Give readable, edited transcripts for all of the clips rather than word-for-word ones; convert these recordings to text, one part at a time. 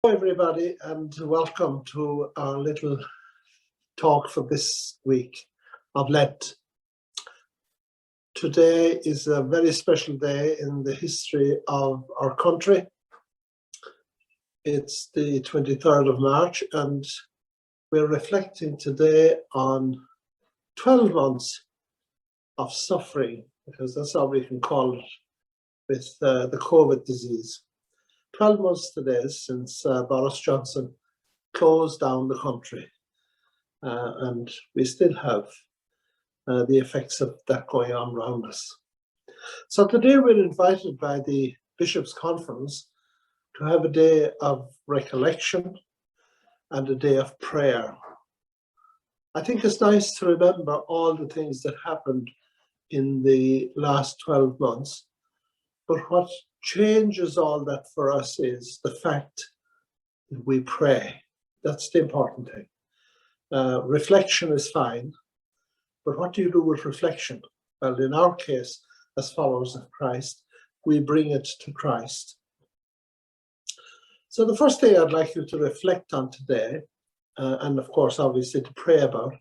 Hello everybody, and welcome to our little talk for this week of Lent. Today is a very special day in the history of our country. It's the 23rd of March, and we're reflecting today on 12 months of suffering, because that's how we can call it, with the COVID disease. 12 months today since Boris Johnson closed down the country, and we still have the effects of that going on around us. So today we're invited by the Bishops' Conference to have a day of recollection and a day of prayer. I think it's nice to remember all the things that happened in the last 12 months, but what changes all that for us is the fact that we pray. That's the important thing. Reflection is fine, but what do you do with reflection? Well, in our case, as followers of Christ, we bring it to Christ. So the first thing I'd like you to reflect on today, and of course, obviously to pray about,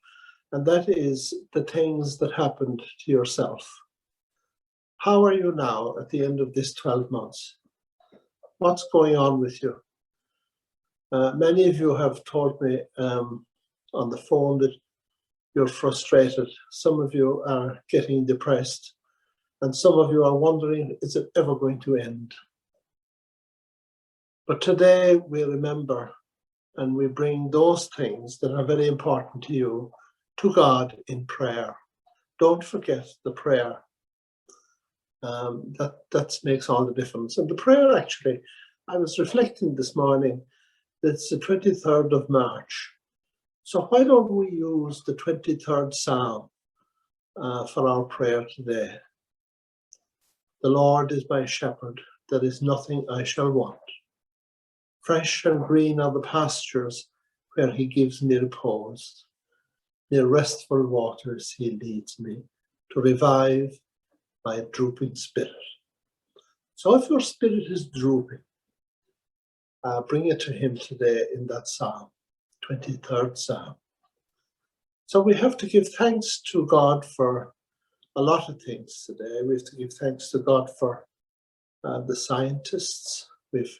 and that is the things that happened to yourself. How are you now at the end of this 12 months? What's going on with you? Many of you have told me on the phone that you're frustrated. Some of you are getting depressed, and some of you are wondering, is it ever going to end? But today we remember and we bring those things that are very important to you to God in prayer. Don't forget the prayer. That makes all the difference. And the prayer, actually, I was reflecting this morning, it's the 23rd of March. So why don't we use the 23rd Psalm for our prayer today? The Lord is my shepherd, there is nothing I shall want. Fresh and green are the pastures where he gives me repose. Near restful waters he leads me to revive my drooping spirit. So if your spirit is drooping, bring it to him today in that Psalm, 23rd Psalm. So we have to give thanks to God for a lot of things today. We have to give thanks to God for the scientists. We've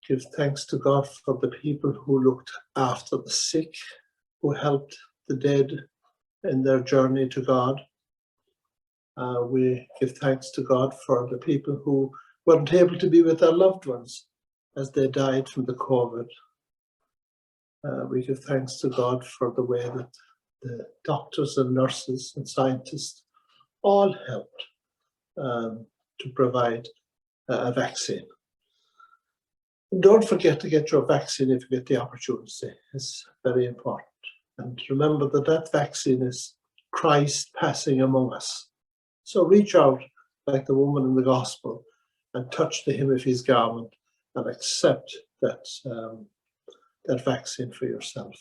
give thanks to God for the people who looked after the sick, who helped the dead in their journey to God. We give thanks to God for the people who weren't able to be with their loved ones as they died from the COVID. We give thanks to God for the way that the doctors and nurses and scientists all helped to provide a vaccine. And don't forget to get your vaccine if you get the opportunity. It's very important. And remember that that vaccine is Christ passing among us. So reach out like the woman in the gospel and touch the hem of his garment and accept that vaccine for yourself.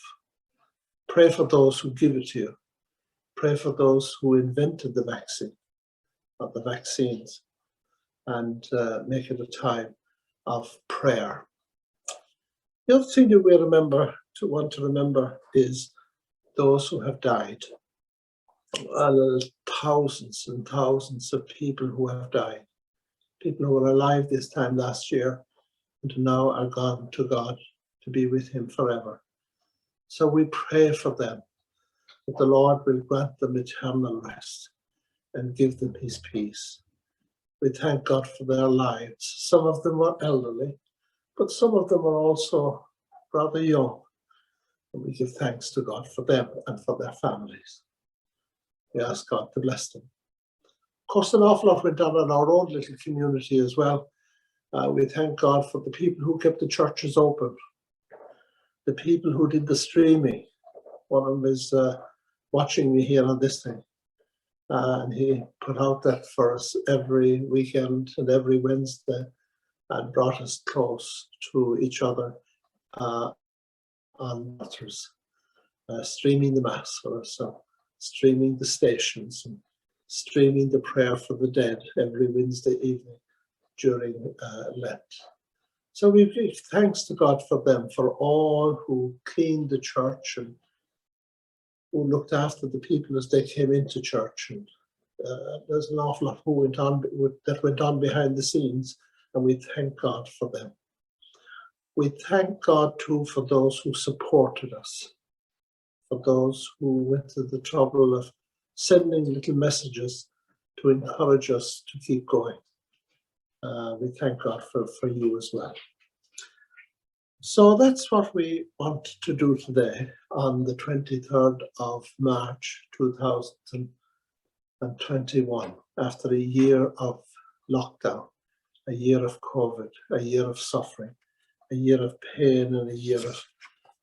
Pray for those who give it to you. Pray for those who invented the vaccine or the vaccines, and make it a time of prayer. The other thing that we want to remember is those who have died. Thousands and thousands of people who have died, people who were alive this time last year and now are gone to God to be with him forever. So we pray for them, that the Lord will grant them eternal rest and give them his peace. We thank God for their lives. Some of them were elderly, but some of them were also rather young. And we give thanks to God for them and for their families. We ask God to bless them. Of course, an awful lot went on in our own little community as well. We thank God for the people who kept the churches open, the people who did the streaming. One of them is watching me here on this thing. And he put out that for us every weekend and every Wednesday and brought us close to each other on matters, streaming the Mass for us. So streaming the stations and streaming the prayer for the dead every Wednesday evening during Lent. So we give thanks to God for them, for all who cleaned the church and who looked after the people as they came into church. And there's an awful lot who that went on behind the scenes, and we thank God for them. We thank God too for those who supported us, for those who went to the trouble of sending little messages to encourage us to keep going. We thank God for you as well. So that's what we want to do today on the 23rd of March 2021, after a year of lockdown, a year of COVID, a year of suffering, a year of pain, and a year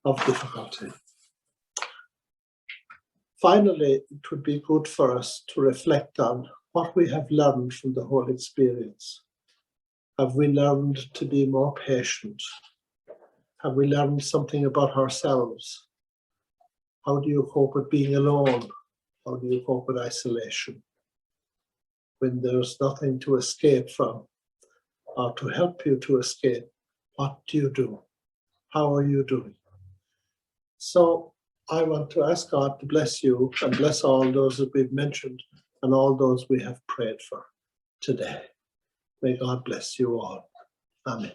of difficulty. Finally, it would be good for us to reflect on what we have learned from the whole experience. Have we learned to be more patient? Have we learned something about ourselves? How do you cope with being alone? How do you cope with isolation? When there's nothing to escape from or to help you to escape, what do you do? How are you doing? So I want to ask God to bless you and bless all those that we've mentioned and all those we have prayed for today. May God bless you all. Amen.